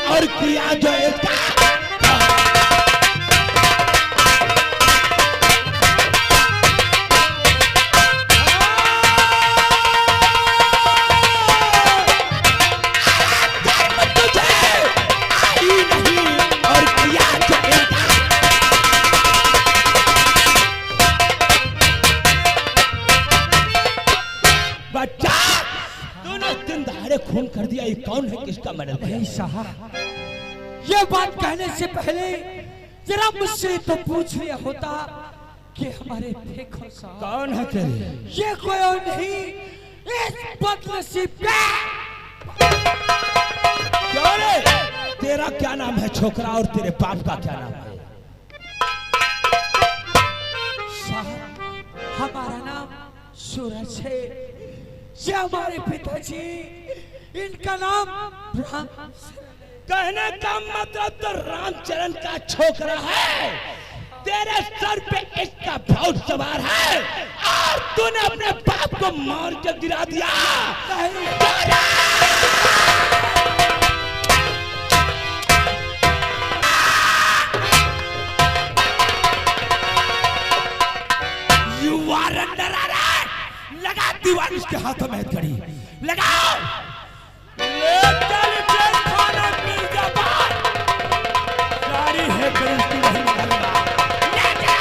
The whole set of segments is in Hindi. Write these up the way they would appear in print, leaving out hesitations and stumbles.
और किया जो इसका। खून कर दिया, ये कौन है, किसका मर्डर किया? साहब, ये बात कहने से पहले जरा मुझसे तो पूछ लिया होता कि हमारे देखो साहब कौन है तेरे? ये कोई और नहीं, इस बदनसीब का। क्यों रे? तेरा क्या नाम है छोकरा और तेरे बाप का क्या नाम है? साहब, हमारा नाम सूरज है, ये हमारे पिताजी, इनका नाम राम। कहने का मतलब तो रामचरण का छोकरा है, तेरे सर पे इसका भौत सवार है और तूने अपने बाप को मार के गिरा दिया। You are under arrest। लगा दीवार इसके हाथों में हथकड़ी लगाओ। ले चल जेल खाना मिर्जापुर, सारी है इसकी नहीं निकालूंगा। ले जा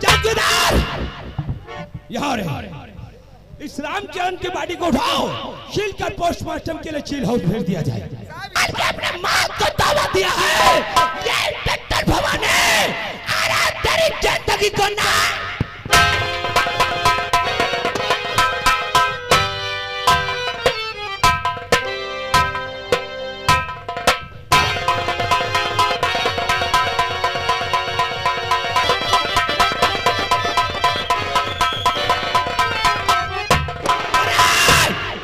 चौकीदार, यहाँ रे, इस रामचरण की बॉडी को उठाओ, शील कर पोस्टमार्टम के लिए चील हाउस भेज दिया जाए। अपने मां को दावा दिया है, ये इंस्पेक्टर भवन है, अरे तेरी जिंदगी को ना।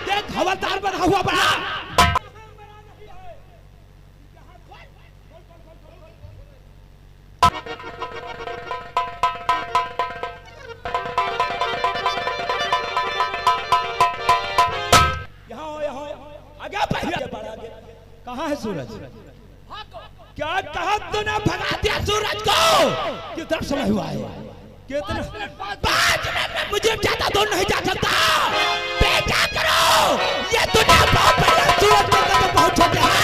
देख हवलदार बना हुआ बड़ा। कहाँ है सूरज? क्या कहा तूने? भगा दिया सूरज को? कितना समय हुआ है? कितना? 5 मिनट में मुझे ज्यादा दूर नहीं जा सकता। बेटा करो, ये दुनिया बहुत पहले सूरज को कब पहुंच चुके हैं।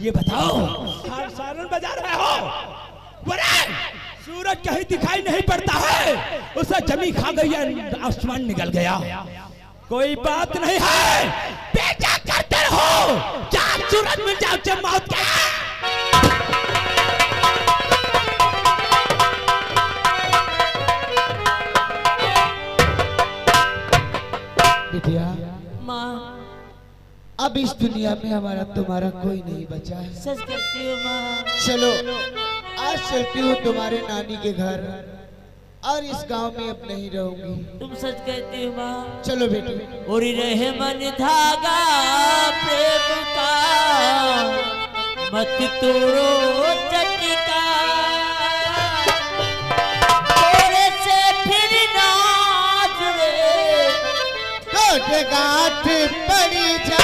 ये बताओ, सारण बजा रहे हो? सूरज कहीं दिखाई नहीं पड़ता है, उसे जमी खा गई है, आसमान निकल गया। कोई बात नहीं है, बेटा करते रहो, चार सूरज मिल जाओ जब मौत के। बिटिया, माँ, अब इस दुनिया में हमारा तुम्हारा कोई नहीं बचा है। सच कहती हूँ माँ। चलो आज चलती हूँ तुम्हारे नानी के घर, और इस गांव में अब नहीं रहूंगी। तुम सच कहती हो माँ? चलो बेटी। उड़ी रहे मन धागा प्रेम का, मत तोड़ो चटका, तोरे से फिर ना जुड़े, कोट गांठ पड़ी जा।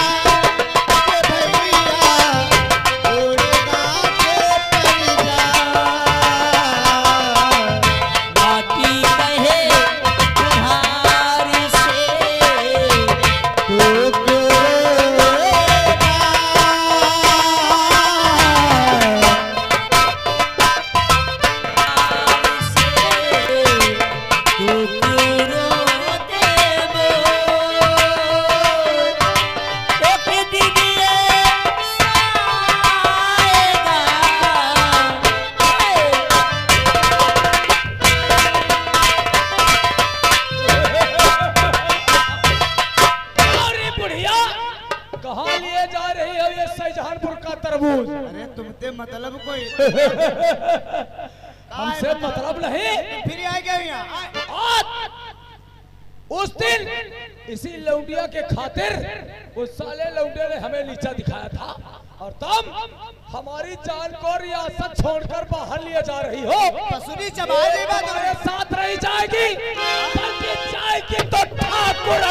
तुमसे मतलब कोई हमसे मतलब नहीं। फिर आ गया यहाँ। आज उस दिन इसी लौंडिया के खातिर उस साले लौंडे ने हमें नीचा दिखाया था और तुम हमारी जान को रियासत छोड़कर बाहर लिए जा रही हो। पसुरी चबाने में तुम्हारे साथ रही जाएगी बल्कि जाएगी तो ठाकुर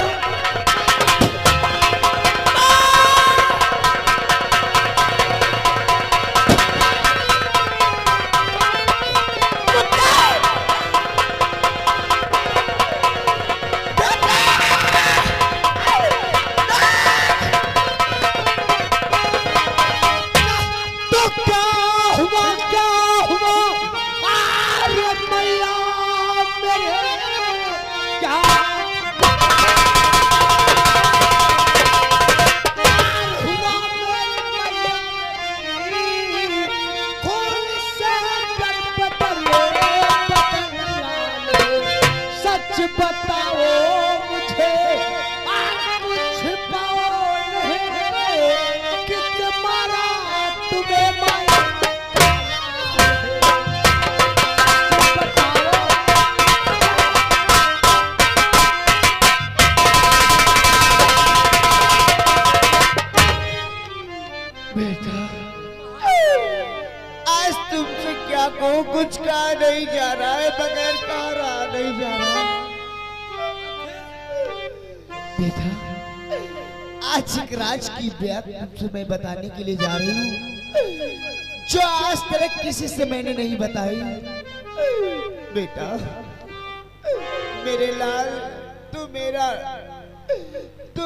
कुछ कहा नहीं जा रहा है, बगैर कहा रहा नहीं जा रहा। बेटा आज एक राज की बात तुमसे मैं बताने के लिए जा रही हूँ जो आज तक किसी से मैंने नहीं बताई। बेटा मेरे लाल तू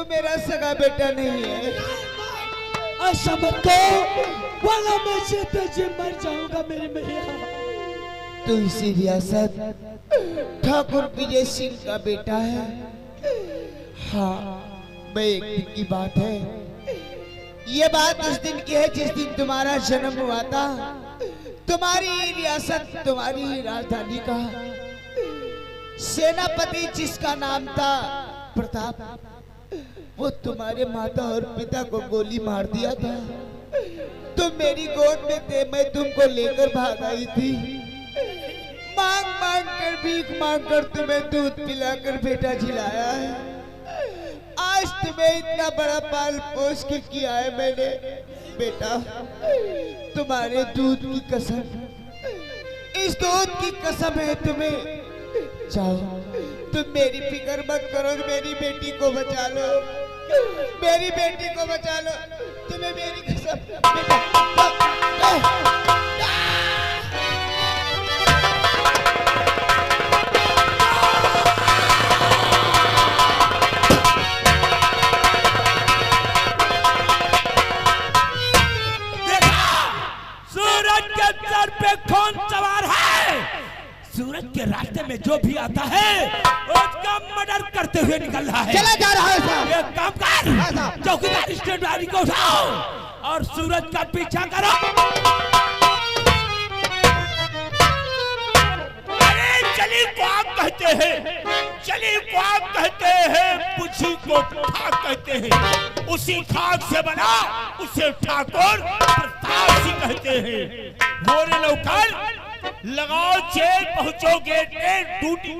मेरा सगा बेटा नहीं है। ऐसा मत कहो वरना मैं जीते जी मर जाऊंगा मेरे भैया। तू इसी रियासत ठाकुर विजय सिंह का बेटा है। हाँ मैं एक दिन की बात है, ये बात उस दिन की है जिस दिन तुम्हारा जन्म हुआ था। तुम्हारी रियासत तुम्हारी राजधानी का सेनापति जिसका नाम था प्रताप, वो तुम्हारे माता और पिता को गोली मार दिया था। तुम मेरी गोद में थे, मैं तुमको लेकर भाग आई थी। मांग मांग कर भीख मांग कर तुम्हें दूध पिलाकर बेटा जिलाया है। आज तुम्हें इतना बड़ा पाल पोस के किया है मैंने। बेटा तुम्हारे दूध की कसम, इस दूध की कसम है तुम्हें। जाओ तुम मेरी फिक्र मत करो, मेरी बेटी को बचा लो, मेरी बेटी को बचा लो। तुम्हें मेरी कसम पे कौन सवार है? सूरज के रास्ते में जो भी आता है उसका मर्डर करते हुए निकल रहा है। चला जा रहा है साहब। ये काम कर, चौकीदार स्टेट वाली को उठाओ और सूरज का पीछा करो। अरे चली को आप कहते हैं, चली को आप कहते हैं, पुछी को ठाक कहते हैं। उसी खाक से बना उसे ठाकुर प्रताप सिंह कहते हैं। मोरे नौकर लगाओ जेल, पहुंचो गेट में ड्यूटी।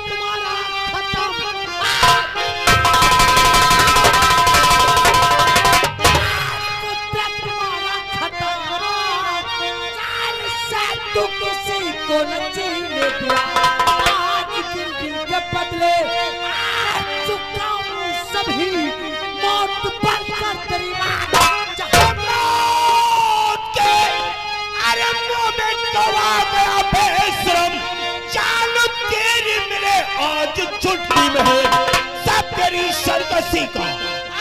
तुम्हारा तू किसी को न जीने दिया। आज दिन दिन के बदले चुकाऊं सभी मौत बनकर तेरी अरे में गवा गया बेशरम, चालू तेरी मेरे आज छुट्टी में है सब तेरी सरकसी का।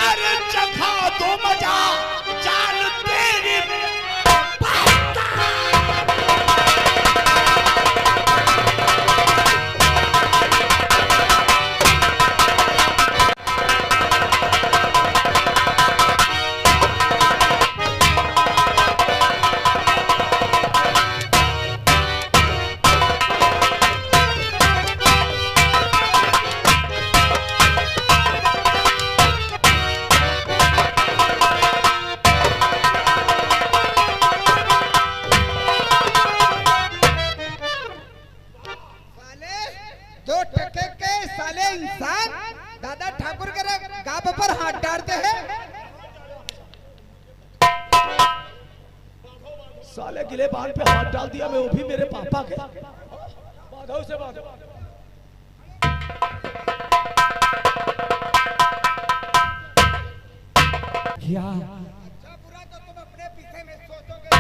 अरे चखा दो मजा, चालू तेरी दो टके के साले इंसान दादा ठाकुर के गाप पर हाथ डालते हैं। साले गिले बाल पे हाथ डाल दिया, मैं वो भी मेरे पापा के। बाधो से बाधो। क्या अच्छा बुरा तो तुम अपने पीछे में सोचोगे।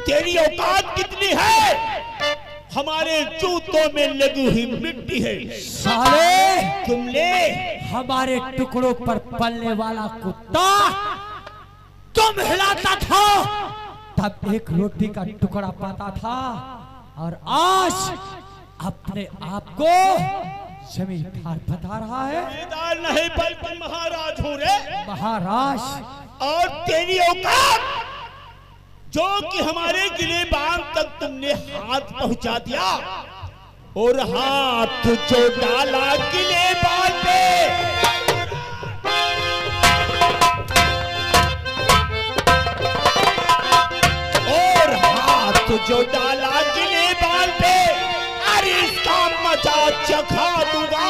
तेरी औकात कितनी है? हमारे जूतों में लगी हुई मिट्टी है। साले तुमने हमारे टुकड़ों पर पलने वाला कुत्ता तुम हिलाता था तब एक रोटी का टुकड़ा पाता था, और आज अपने आप को जमींदार बता रहा है। जमींदार नहीं बल्कि महाराज हूँ रे। महाराज? और तेरी औकात जो कि हमारे गिले बांध तक तुमने हाथ पहुंचा दिया, और हाथ जो डाला गिले बांध पे, और हाथ जो डाला गिले बांध पे, अरे इसका मजा चखा दूंगा।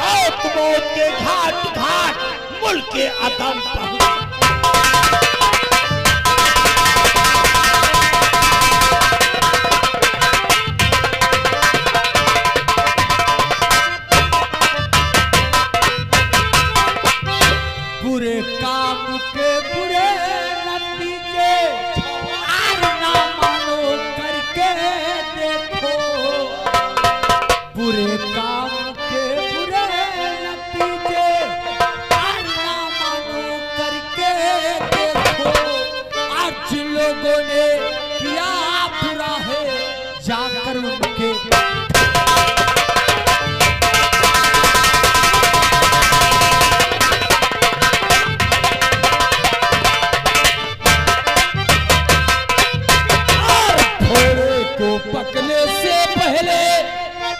मौत मौत के घाट घाट मुल्क के अदम पहुंच। बुरे काम के बुरे नतीजे और ना मानो करके देखो। बुरे काम के बुरे नतीजे और ना मानो करके देखो। आज जिन लोगों ने किया बुरा है जाकर उनके पकने से पहले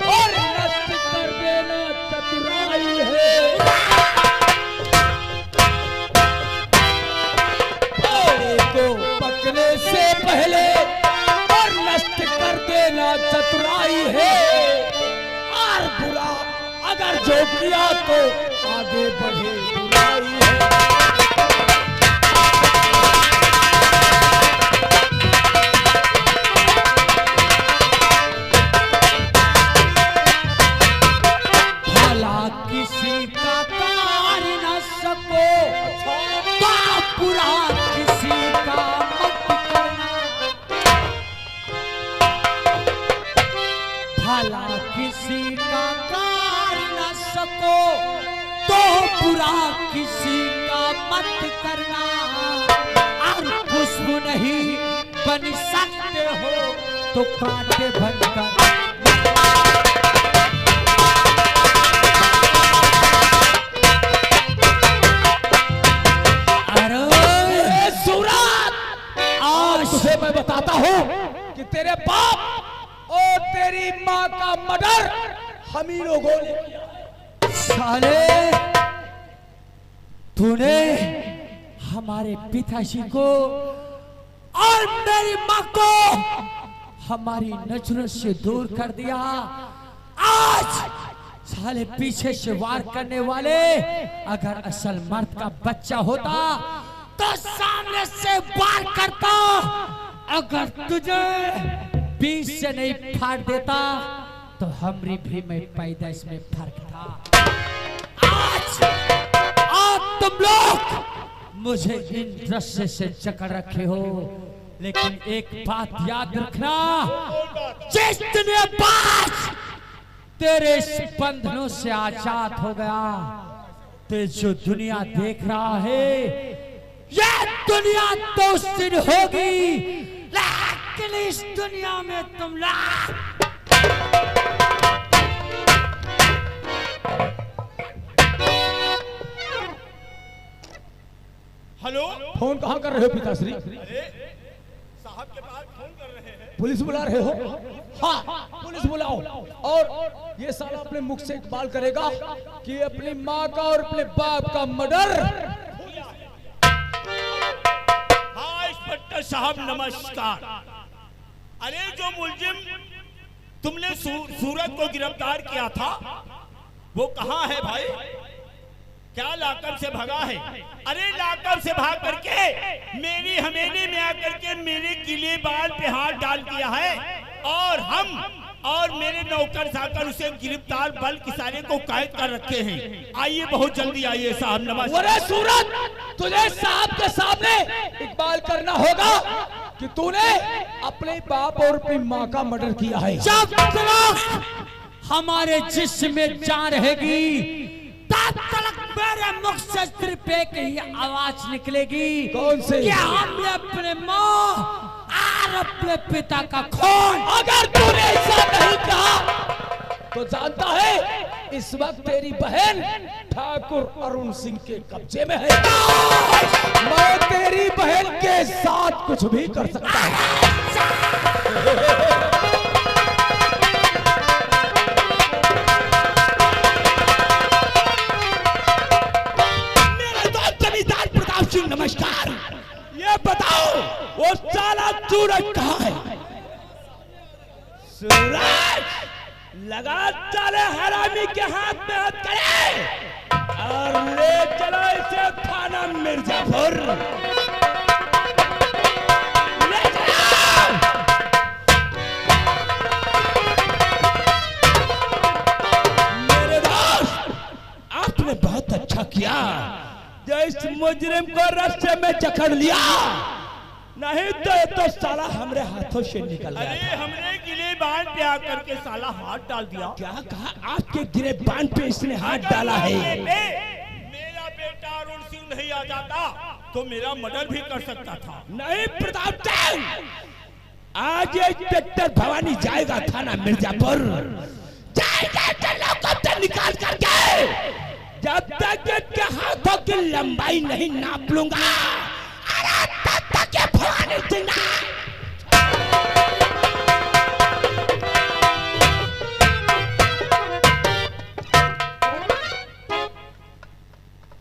और नष्ट कर देना चतुराई है। घोड़े को पकने से पहले और नष्ट कर देना चतुराई है। और बुरा अगर जो किया तो आगे बढ़े बुराई है। किसी का कार न सको तो बुरा किसी का मत करना। भला किसी का कार न सको तो बुरा किसी का मत करना। और खुशबू नहीं बन सकते हो तो कांटे बनकर मैं बताता हूँ कि तेरे बाप और तेरी माँ का मर्डर हम ही लोगों ने किया। साले तूने हमारे पिताजी को और मेरी माँ को हमारी नजरों से दूर कर दिया। आज साले पीछे से वार करने वाले अगर असल मर्द का बच्चा होता तो सामने से वार करता। अगर तुझे बीच से नहीं फाड़ देता तो हमारी भी में पैदाइश में फर्क था। आज तुम लोग मुझे इन दृश्य से जकड़ रखे हो, लेकिन एक बात याद रखना, जिस दिन ये बात तेरे बंधनों से आजाद हो गया तो जो दुनिया देख रहा है यह दुनिया तो उस दिन होगी, लेकिन इस दुनिया में तुम हेलो, फोन कहाँ कर रहे हो पिताश्री? अरे साहब के पास फोन कर रहे हैं। पुलिस बुला रहे हो? हाँ, पुलिस बुलाओ। और ये साला अपने मुख से इकबाल करेगा कि अपनी माँ का और अपने बाप का मर्डर। हाँ इंस्पेक्टर साहब नमस्कार। अरे जो मुलजिम तुमने सूरत को गिरफ्तार किया था वो कहाँ है भाई? क्या लाकर से भगा है? अरे लाकर से भाग करके मेरी हवेली में आकर के मेरे किले बाल पे हाथ डाल दिया है और हम और मेरे नौकर साकर उसे गिरफ्तार बल किसारे को कैद कर रखे हैं। आइए बहुत जल्दी आइए साहब नमस्कार। अरे सूरत, तुझे साहब के सामने इकबाल करना होगा कि तूने अपने बाप और अपनी माँ का मर्डर किया है। जब तक हमारे जिस्म में जान रहेगी तब तक मेरे मुख से सिर्फ एक ही आवाज निकलेगी। कौन सी? कि हमने अपने माँ और अपने पिता का खून। अगर तूने ऐसा नहीं कहा तो जानता है इस वक्त तेरी बहन ठाकुर अरुण सिंह के कब्जे में है। मैं तेरी बहन के साथ कुछ भी कर सकता हूँ। नमस्कार। ये बताओ वो साला सूरज कहाँ है? सूरज लगा साले हरामी के हाथ में हाथ करे और ले चलो इसे थाना मिर्जापुर। ले चलो। मेरे दोस्त आपने बहुत अच्छा किया जो इस मुजरिम को रास्ते में जकड़ लिया, नहीं तो ये तो साला हमारे हाथों से निकल गया। अरे हमने गिरेबान पे आकर के साला हाथ डाल दिया। क्या कहा? आपके गिरेबान पे इसने हाथ डाला है? मेरा बेटा अरुण सिंह नहीं आ जाता तो मेरा मर्डर भी कर सकता था। नहीं प्रताप सिंह, आज इंस्पेक्टर भवानी जाएगा थाना मिर्जापुर, जाएगा निकाल करके। जब तक इसके हाथों की लंबाई नहीं नाप लूंगा अरे तब तक ये भवानी सिंह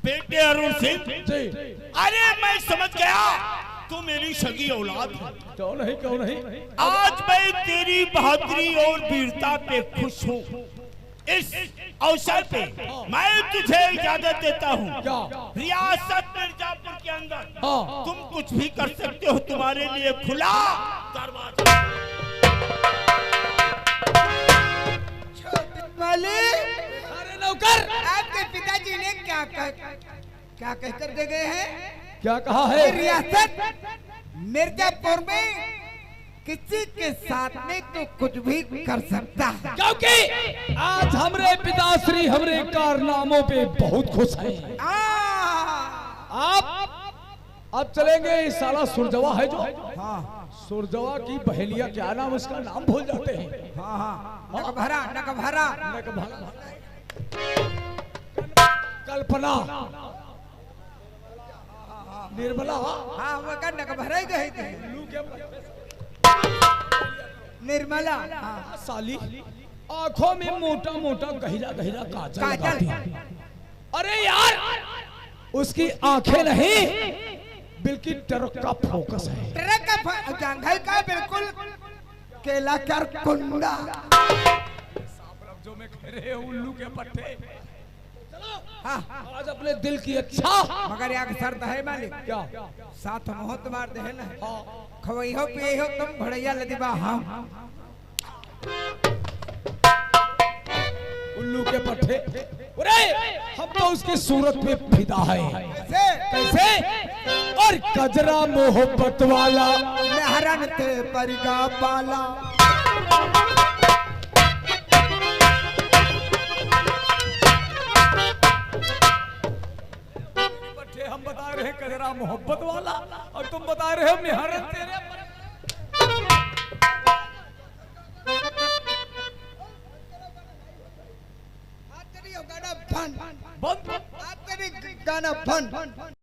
बेटे अरुण सिंह। अरे मैं समझ गया तू मेरी सगी औलाद है। क्यों नहीं, क्यों नहीं? आज मैं तेरी बहादुरी और वीरता पे खुश हूँ। इस अवसर पे मैं तुझे इजाजत देता हूँ। रियासत मिर्जापुर के अंदर तुम कुछ भी कर सकते हो, तुम्हारे लिए खुला दरवाजा। मालिक, अरे नौकर, आपके पिताजी ने क्या कहकर दे गए हैं? क्या कहा है? रियासत मिर्जापुर में किसी के साथ में तो कुछ भी कर सकता है, क्योंकि आज हमरे पिताश्री हमरे कारनामों पे बहुत खुश हैं। आप अब चलेंगे। इस साला सुरजवा है जो, हाँ सुरजवा की बहेलिया, क्या नाम उसका, नाम भूल जाते हैं। हाँ हाँ, नकभरा नकभरा कल्पना, निर्मला, हाँ वो का नकभरा गए थे। निर्मला, हाँ। साली आंखों में मोटा मोटा गहरा गहरा काजल लगाती है। अरे यार, उसकी आंखें नहीं बिल्कुल ट्रक का फोकस है। ट्रक का जंगल का बिल्कुल केला कर कुंडा। जो में खड़े उल्लू के पट्टे। हाँ, आज अपने दिल की अच्छा, मगर यहाँ शर्त है मालिक। क्या? साथ मोहत मार दे ना, खवई हो पिए हो तुम भड़ैया लदिबा हम। उल्लू के पट्टे। अरे हम तो उसकी सूरत पे फिदा है। कैसे? और कजरा मोहब्बत वाला मेहरन ते परिगा पाला। हम बता रहे हैं कजरा मोहब्बत वाला और तुम बता रहे हो मेहरत तेरे गाना बंद। गाना बंद।